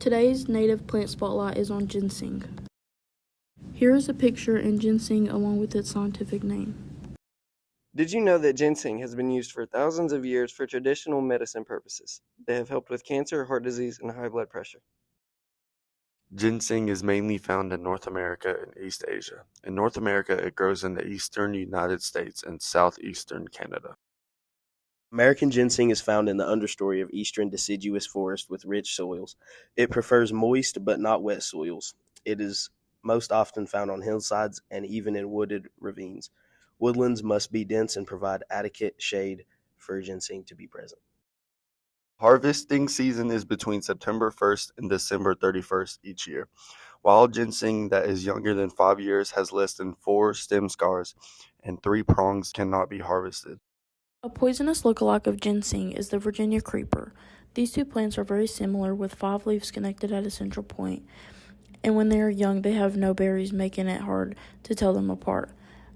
Today's native plant spotlight is on ginseng. Here is a picture in ginseng along with its scientific name. Did you know that ginseng has been used for thousands of years for traditional medicine purposes? They have helped with cancer, heart disease, and high blood pressure. Ginseng is mainly found in North America and East Asia. In North America, it grows in the eastern United States and southeastern Canada. American ginseng is found in the understory of eastern deciduous forest with rich soils. It prefers moist but not wet soils. It is most often found on hillsides and even in wooded ravines. Woodlands must be dense and provide adequate shade for ginseng to be present. Harvesting season is between September 1st and December 31st each year. Wild ginseng that is younger than 5 years has less than 4 stem scars and 3 prongs cannot be harvested. A poisonous lookalike of ginseng is the Virginia creeper. These two plants are very similar with 5 leaves connected at a central point, and when they are young they have no berries, making it hard to tell them apart.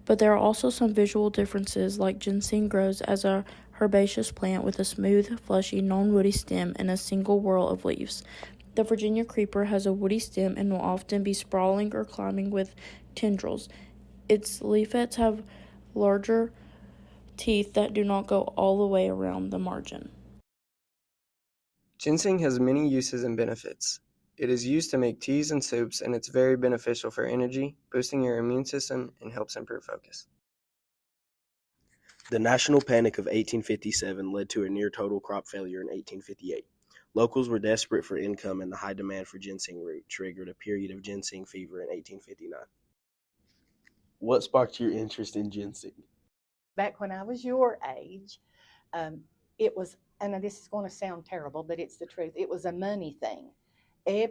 But there are also some visual differences, like ginseng grows as a herbaceous plant with a smooth, fleshy, non-woody stem and a single whorl of leaves. The Virginia creeper has a woody stem and will often be sprawling or climbing with tendrils. Its leaflets have larger teeth that do not go all the way around the margin. Ginseng has many uses and benefits. It is used to make teas and soups, and it's very beneficial for energy, boosting your immune system, and helps improve focus. The national panic of 1857 led to a near-total crop failure in 1858. Locals were desperate for income, and the high demand for ginseng root triggered a period of ginseng fever in 1859. What sparked your interest in ginseng? Back when I was your age, it was, and this is going to sound terrible, but it's the truth, it was a money thing. I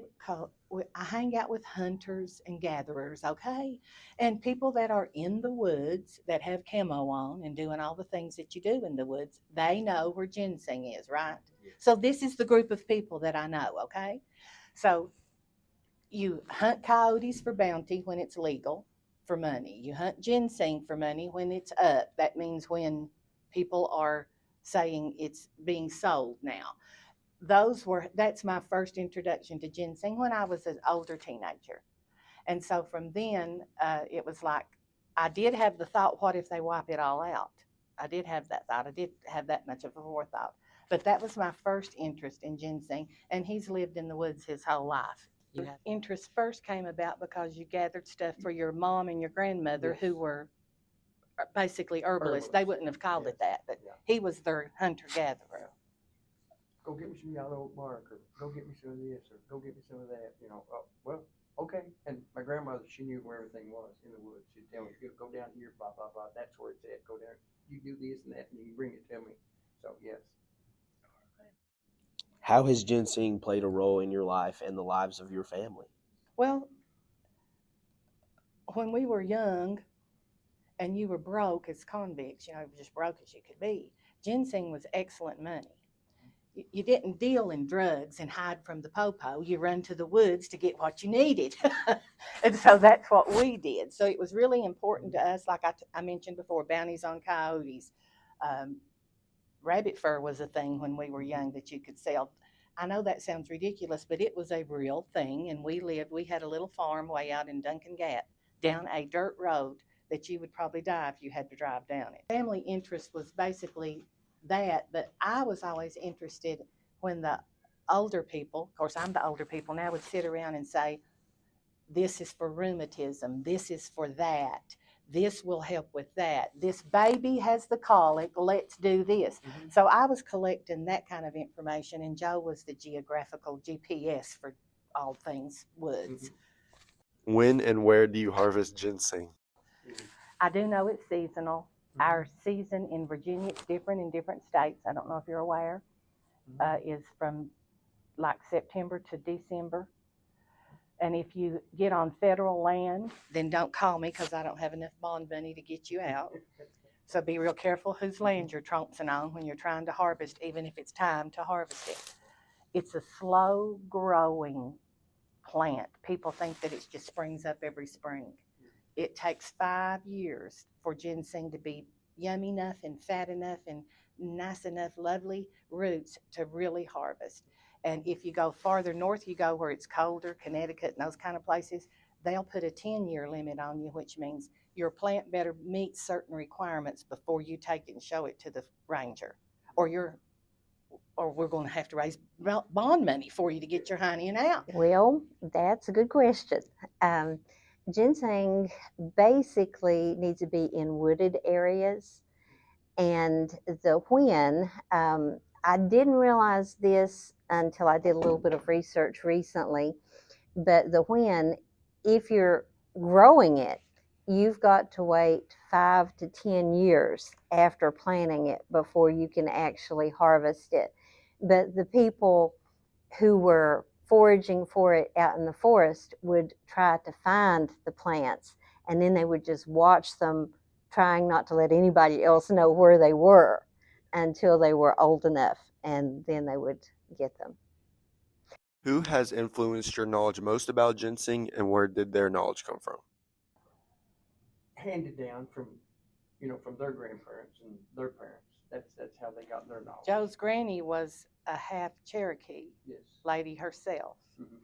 hang out with hunters and gatherers, okay? And people that are in the woods that have camo on and doing all the things that you do in the woods, they know where ginseng is, right? Yes. So this is the group of people that I know, okay? So you hunt coyotes for bounty when it's legal, for money. You hunt ginseng for money when it's up. That means when people are saying it's being sold now. That's my first introduction to ginseng when I was an older teenager. And so from then, it was like, I did have the thought, what if they wipe it all out? I did have that thought. I did have that much of a forethought. But that was my first interest in ginseng, and he's lived in the woods his whole life. Interest first came about because you gathered stuff for your mom and your grandmother, yes, who were basically herbalists. They wouldn't have called it that, but he was their hunter-gatherer. Go get me some yellow oak bark, or go get me some of this, or go get me some of that, well, okay. And my grandmother, she knew where everything was in the woods. She'd tell me, go down here, blah, blah, blah, that's where it's at, go down, you do this and that, and you bring it to me. So, yes. How has ginseng played a role in your life and the lives of your family? Well, when we were young and you were broke as convicts, just broke as you could be, ginseng was excellent money. You didn't deal in drugs and hide from the popo. You run to the woods to get what you needed. And so that's what we did. So it was really important to us, like I mentioned before, bounties on coyotes. Rabbit fur was a thing when we were young that you could sell. I know that sounds ridiculous, but it was a real thing. And we had a little farm way out in Duncan Gap down a dirt road that you would probably die if you had to drive down it. Family interest was basically that, but I was always interested when the older people, of course I'm the older people now, would sit around and say, this is for rheumatism, this is for that, this will help with that, this baby has the colic, let's do this. Mm-hmm. So I was collecting that kind of information, and Joe was the geographical GPS for all things woods. Mm-hmm. When and where do you harvest ginseng? I do know it's seasonal. Our season in Virginia, it's different in different states. I don't know if you're aware, is from like September to December. And if you get on federal land, then don't call me because I don't have enough bond money to get you out. So be real careful whose land you're trouncing on when you're trying to harvest, even if it's time to harvest it. It's a slow growing plant. People think that it just springs up every spring. It takes 5 years for ginseng to be yummy enough and fat enough and nice enough, lovely roots to really harvest. And if you go farther north, you go where it's colder, Connecticut and those kind of places, they'll put a 10-year limit on you, which means your plant better meet certain requirements before you take it and show it to the ranger, or we're going to have to raise bond money for you to get your honey and out. Well, that's a good question. Ginseng basically needs to be in wooded areas, and the when, I didn't realize this until I did a little bit of research recently, but the when, if you're growing it, you've got to wait 5 to 10 years after planting it before you can actually harvest it. But the people who were foraging for it out in the forest would try to find the plants, and then they would just watch them, trying not to let anybody else know where they were until they were old enough, and then they would get them. Who has influenced your knowledge most about ginseng, and where did their knowledge come from? Handed down from, from their grandparents and their parents. That's how they got their knowledge. Joe's granny was a half Cherokee Yes. lady herself. Mm-hmm.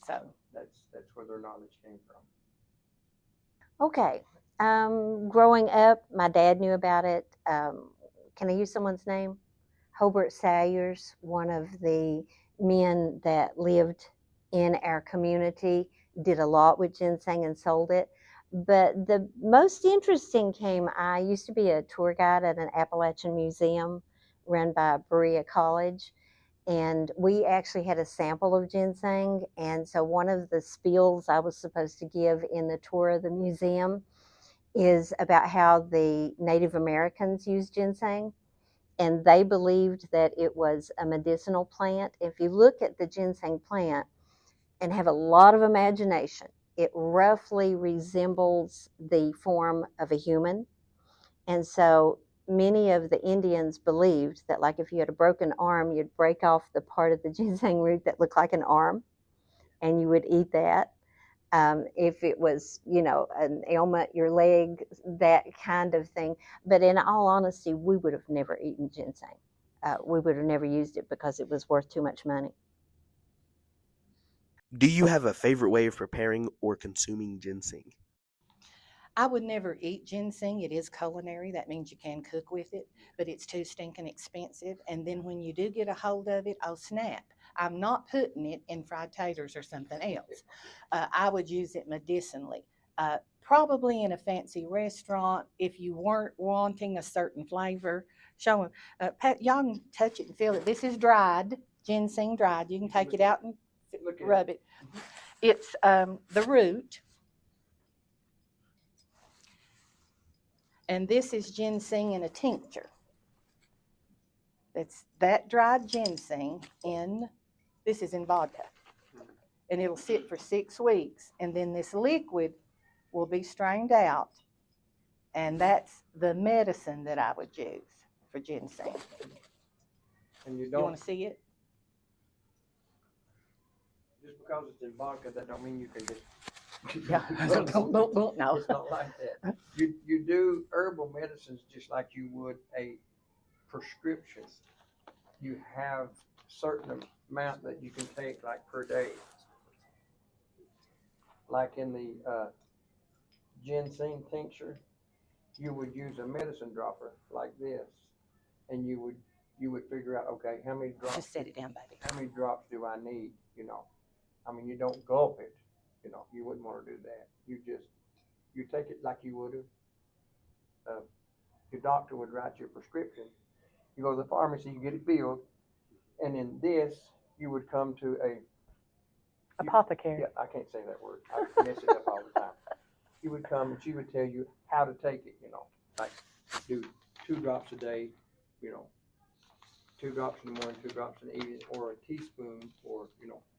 So that's where their knowledge came from. Okay. Growing up, my dad knew about it. Can I use someone's name? Hobart Salyers, one of the men that lived in our community, did a lot with ginseng and sold it. But the most interesting I used to be a tour guide at an Appalachian museum run by Berea College. And we actually had a sample of ginseng. And so one of the spiels I was supposed to give in the tour of the museum is about how the Native Americans used ginseng. And they believed that it was a medicinal plant. If you look at the ginseng plant and have a lot of imagination, it roughly resembles the form of a human. And so many of the Indians believed that, like, if you had a broken arm, you'd break off the part of the ginseng root that looked like an arm, and you would eat that. If it was, an ailment, your leg, that kind of thing. But in all honesty, we would have never eaten ginseng. We would have never used it because it was worth too much money. Do you have a favorite way of preparing or consuming ginseng? I would never eat ginseng. It is culinary. That means you can cook with it, but it's too stinking expensive. And then when you do get a hold of it, oh snap. I'm not putting it in fried taters or something else. I would use it medicinally. Probably in a fancy restaurant if you weren't wanting a certain flavor. Show them. Pat, y'all can touch it and feel it. This is dried, ginseng dried. You can take it out and rub it. It's the root. And this is ginseng in a tincture. It's that dried ginseng this is in vodka. And it'll sit for 6 weeks. And then this liquid will be strained out. And that's the medicine that I would use for ginseng. And you want to see it? Just because it's in vodka, that don't mean you can just. Yeah. No. It's not like that. You do herbal medicines just like you would a prescription. You have certain amount that you can take, like per day. Like in the ginseng tincture, you would use a medicine dropper like this, and you would figure out, okay, how many drops? Just set it down, baby. How many drops do I need? I mean, you don't gulp it. You wouldn't want to do that. You take it like you would have. Your doctor would write you a prescription. You go to the pharmacy, you get it filled, and in this, you would come to Apothecary. Yeah, I can't say that word. I mess it up all the time. You would come and she would tell you how to take it, like do 2 drops a day, 2 drops in the morning, 2 drops in the evening, or a teaspoon, or,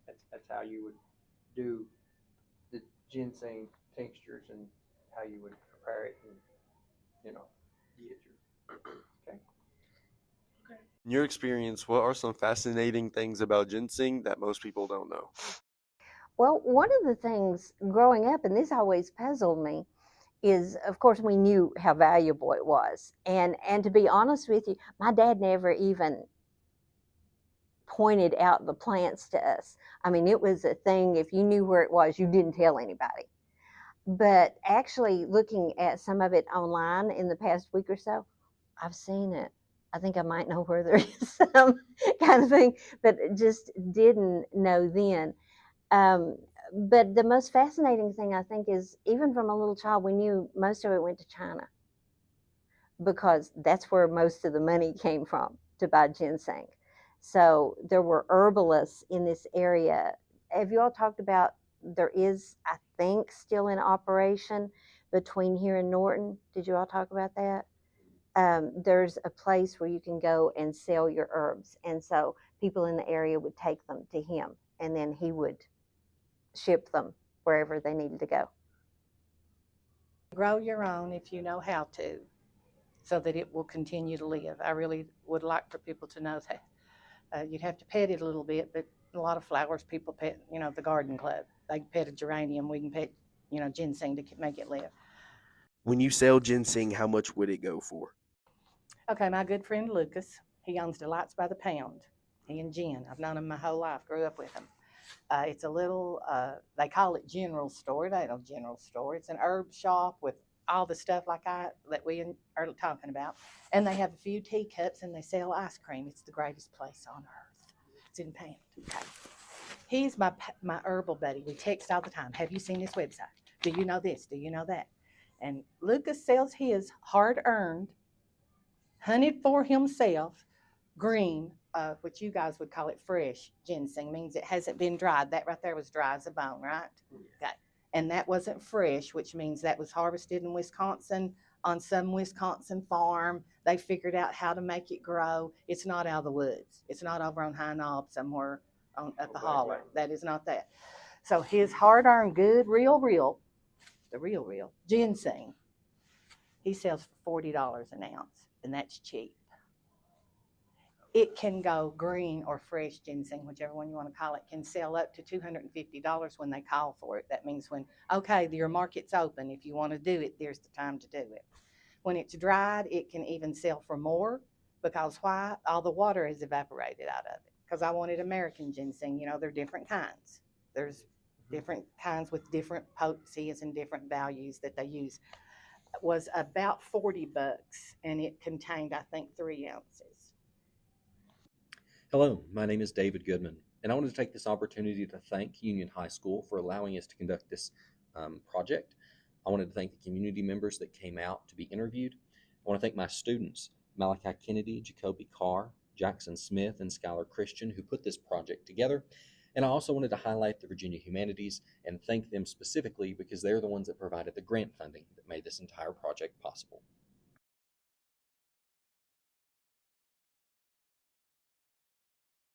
that's how you would do the ginseng tinctures and how you would prepare it and, get your, okay. In your experience, what are some fascinating things about ginseng that most people don't know? Well, one of the things growing up, and this always puzzled me, is, of course, we knew how valuable it was. And to be honest with you, my dad never even pointed out the plants to us. I mean, it was a thing. If you knew where it was, you didn't tell anybody. But actually, looking at some of it online in the past week or so, I've seen it. I think I might know where there is some kind of thing, but just didn't know then. But the most fascinating thing, I think, is even from a little child, we knew most of it went to China because that's where most of the money came from to buy ginseng. So there were herbalists in this area. Have you all talked about there is, I think, still in operation between here and Norton? Did you all talk about that? There's a place where you can go and sell your herbs. And so people in the area would take them to him, and then he would ship them wherever they needed to go. Grow your own if you know how to, so that it will continue to live. I really would like for people to know that. You'd have to pet it a little bit, but a lot of flowers people pet, the garden club. They can pet a geranium, we can pet, ginseng to make it live. When you sell ginseng, how much would it go for? Okay, my good friend Lucas, he owns Delights by the Pound. He and Jen, I've known him my whole life, grew up with him. It's a little, they call it general store. It ain't no general store. It's an herb shop with all the stuff that we are talking about. And they have a few teacups and they sell ice cream. It's the greatest place on earth. It's in Pound. Okay. He's my herbal buddy. We text all the time. Have you seen this website? Do you know this? Do you know that? And Lucas sells his hard-earned, hunted for himself, green, which you guys would call it fresh ginseng, means it hasn't been dried. That right there was dry as a bone, right? Okay. And that wasn't fresh, which means that was harvested in Wisconsin on some Wisconsin farm. They figured out how to make it grow. It's not out of the woods. It's not over on High Knob somewhere at the holler. That is not that. So his hard-earned, good, the real ginseng, he sells for $40 an ounce, and that's cheap. It can go green or fresh ginseng, whichever one you want to call it, can sell up to $250 when they call for it. That means your market's open. If you want to do it, there's the time to do it. When it's dried, it can even sell for more because why? All the water is evaporated out of it. Because I wanted American ginseng. There are different kinds. There's different kinds with different potencies and different values that they use. It was about $40, and it contained, I think, 3 ounces. Hello, my name is David Goodman, and I wanted to take this opportunity to thank Union High School for allowing us to conduct this project. I wanted to thank the community members that came out to be interviewed. I want to thank my students, Malachi Kennedy, Jacoby Carr, Jackson Smith, and Skylar Christian, who put this project together. And I also wanted to highlight the Virginia Humanities and thank them specifically because they're the ones that provided the grant funding that made this entire project possible.